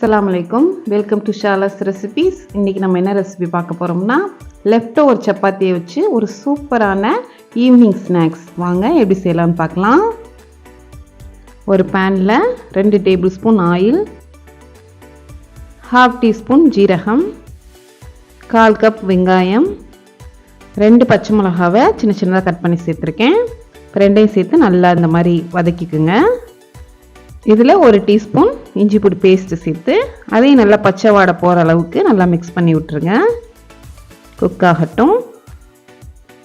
அஸ்ஸலாமுஅலைக்கும். Welcome to Shala's recipes. இன்றைக்கி நம்ம என்ன ரெசிபி பார்க்க போகிறோம்னா லெஃப்ட் ஓவர் சப்பாத்தியை வச்சு ஒரு சூப்பரான ஈவினிங் ஸ்நாக்ஸ். வாங்க எப்படி செய்யலாம்னு பார்க்கலாம். ஒரு பேனில் 2 டேபிள் ஸ்பூன் ஆயில், 1/2 டீஸ்பூன் ஜீரகம், 1/4 கப் வெங்காயம், 2 பச்சை மிளகாவை சின்ன சின்னதாக கட் பண்ணி சேர்த்துருக்கேன். ரெண்டையும் சேர்த்து நல்லா இந்த மாதிரி வதக்கிக்குங்க. இதில் 1 டீஸ்பூன் இஞ்சி பூண்டு பேஸ்ட்டு சேர்த்து அதையும் நல்லா பச்சை வாடை போகிற அளவுக்கு நல்லா மிக்ஸ் பண்ணி விட்டுருங்க. குக் ஆகட்டும்.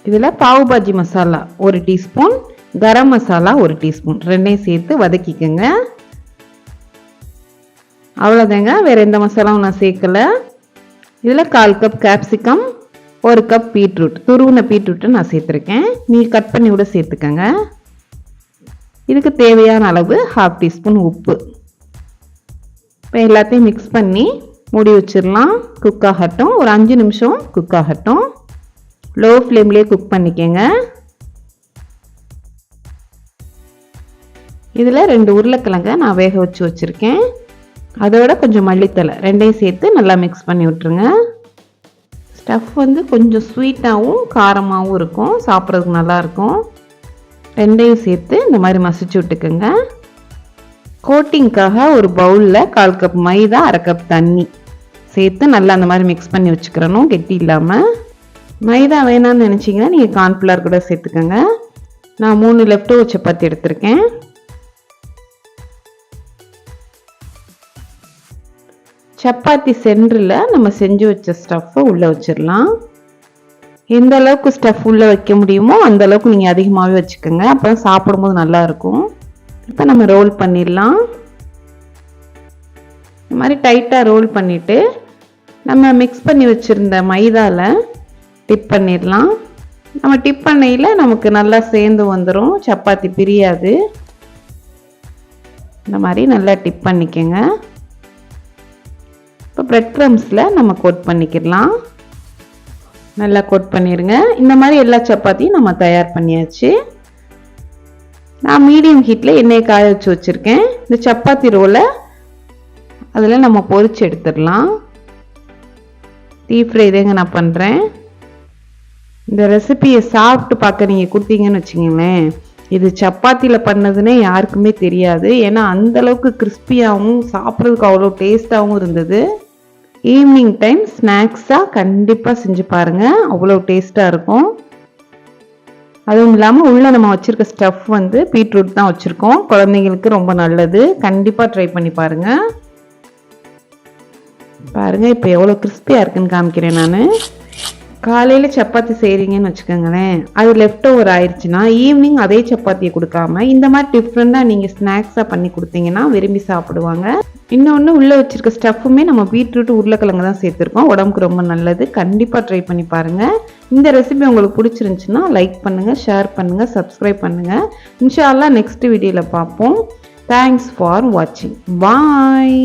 இதில் பாவு பாஜி மசாலா 1 டீஸ்பூன், கரம் மசாலா 1 டீஸ்பூன், ரெண்டையும் சேர்த்து வதக்கிக்கோங்க. அவ்வளோதாங்க, வேறு எந்த மசாலாவும் நான் சேர்க்கலை. இதில் 1/4 கப் கேப்சிகம், 1 கப் பீட்ரூட், துருவின பீட்ரூட்டை நான் சேர்த்துருக்கேன். நீங்கள் கட் பண்ணி கூட சேர்த்துக்கங்க. இதுக்கு தேவையான அளவு 1/2 டீஸ்பூன் உப்பு. இப்போ எல்லாத்தையும் மிக்ஸ் பண்ணி மூடி வச்சிடலாம். குக் ஆகட்டும். ஒரு 5 நிமிஷம் குக் ஆகட்டும். லோ ஃப்ளேம்லேயே குக் பண்ணிக்கங்க. இதில் 2 உருளைக்கிழங்கை நான் வேக வச்சு வச்சுருக்கேன். அதோட கொஞ்சம் மல்லித்தலை, ரெண்டையும் சேர்த்து நல்லா மிக்ஸ் பண்ணி விட்டுருங்க. ஸ்டஃப் கொஞ்சம் ஸ்வீட்டாகவும் காரமாகவும் இருக்கும், சாப்பிட்றதுக்கு நல்லாயிருக்கும். ரெண்டையும் சேர்த்து இந்த மாதிரி மசிச்சு விட்டுக்குங்க. கோட்டிங்காக ஒரு பவுலில் 1/4 கப் மைதா, 1/2 கப் தண்ணி சேர்த்து நல்லா அந்த மாதிரி மிக்ஸ் பண்ணி வச்சுக்கிறணும், கெட்டி இல்லாமல். மைதா வேணான்னு நினச்சிங்கன்னா நீங்கள் கார்ன்ஃப்ளவர் கூட சேர்த்துக்கோங்க. நான் 3 லெஃப்ட் ஓவர் சப்பாத்தி எடுத்திருக்கேன். சப்பாத்தி சென்டரில் நம்ம செஞ்சு வச்ச ஸ்டஃப்பை உள்ளே வச்சிடலாம். எந்த அளவுக்கு ஸ்டஃப் உள்ளே வைக்க முடியுமோ அந்த அளவுக்கு நீங்கள் அதிகமாகவே வச்சுக்கோங்க, அப்போ தான் சாப்பிடும்போது நல்லாயிருக்கும். இப்போ நம்ம ரோல் பண்ணிடலாம். இந்த மாதிரி டைட்டாக ரோல் பண்ணிவிட்டு நம்ம மிக்ஸ் பண்ணி வச்சுருந்த மைதாவில் டிப் பண்ணிடலாம். நம்ம டிப் பண்ணையில் நமக்கு நல்லா சேர்ந்து வந்துடும், சப்பாத்தி பிரியாது. இந்த மாதிரி நல்லா டிப் பண்ணிக்கோங்க. இப்போ பிரெட் க்ரம்ஸில் நம்ம கோட் பண்ணிக்கிடலாம். நல்லா கோட் பண்ணிடுங்க. இந்த மாதிரி எல்லா சப்பாத்தியும் நம்ம தயார் பண்ணியாச்சு. நான் மீடியம் ஹீட்டில் எண்ணெயை காய வச்சு வச்சுருக்கேன். இந்த சப்பாத்தி ரோலை அதில் நம்ம பொரிச்சு எடுத்துடலாம். டீப் ஃப்ரை தாங்க நான் பண்ணுறேன். இந்த ரெசிபியை சாப்பிட்டு பார்க்க நீங்கள் கொடுத்தீங்கன்னு வச்சுங்களேன், இது சப்பாத்தியில் பண்ணதுன்னே யாருக்குமே தெரியாது. ஏன்னா அந்தளவுக்கு கிறிஸ்பியாகவும் சாப்பிட்றதுக்கு அவ்வளோ டேஸ்ட்டாகவும் இருந்தது. ஈவினிங் டைம் ஸ்நாக்ஸாக கண்டிப்பாக செஞ்சு பாருங்கள், அவ்வளோ டேஸ்ட்டாக இருக்கும். அதுவும் இல்லாமல் உள்ளே நம்ம வச்சுருக்க ஸ்டஃப் பீட்ரூட் தான் வச்சுருக்கோம். குழந்தைங்களுக்கு ரொம்ப நல்லது. கண்டிப்பாக ட்ரை பண்ணி பாருங்கள். பாருங்கள் இப்போ எவ்வளோ கிறிஸ்பியாக இருக்குன்னு காமிக்கிறேன் நான். காலையில் சப்பாத்தி செய்கிறீங்கன்னு வச்சுக்கோங்களேன், அது லெஃப்ட் ஓவர் ஆயிடுச்சுன்னா ஈவினிங் அதே சப்பாத்தியை கொடுக்காம இந்த மாதிரி டிஃப்ரெண்ட்டாக நீங்கள் ஸ்நாக்ஸாக பண்ணி கொடுத்தீங்கன்னா விரும்பி சாப்பிடுவாங்க. இன்னொன்று உள்ளே வச்சுருக்க ஸ்டஃப்புமே நம்ம பீட்ரூட், உருளைக்கிழங்கு தான் சேர்த்துருக்கோம். உடம்புக்கு ரொம்ப நல்லது. கண்டிப்பாக ட்ரை பண்ணி பாருங்கள். இந்த ரெசிபி உங்களுக்கு பிடிச்சிருந்துச்சுன்னா லைக் பண்ணுங்கள், ஷேர் பண்ணுங்கள், சப்ஸ்கிரைப் பண்ணுங்கள். இன்ஷா அல்லாஹ் நெக்ஸ்ட் வீடியோவில் பார்ப்போம். தேங்க்ஸ் ஃபார் வாட்சிங். பாய்.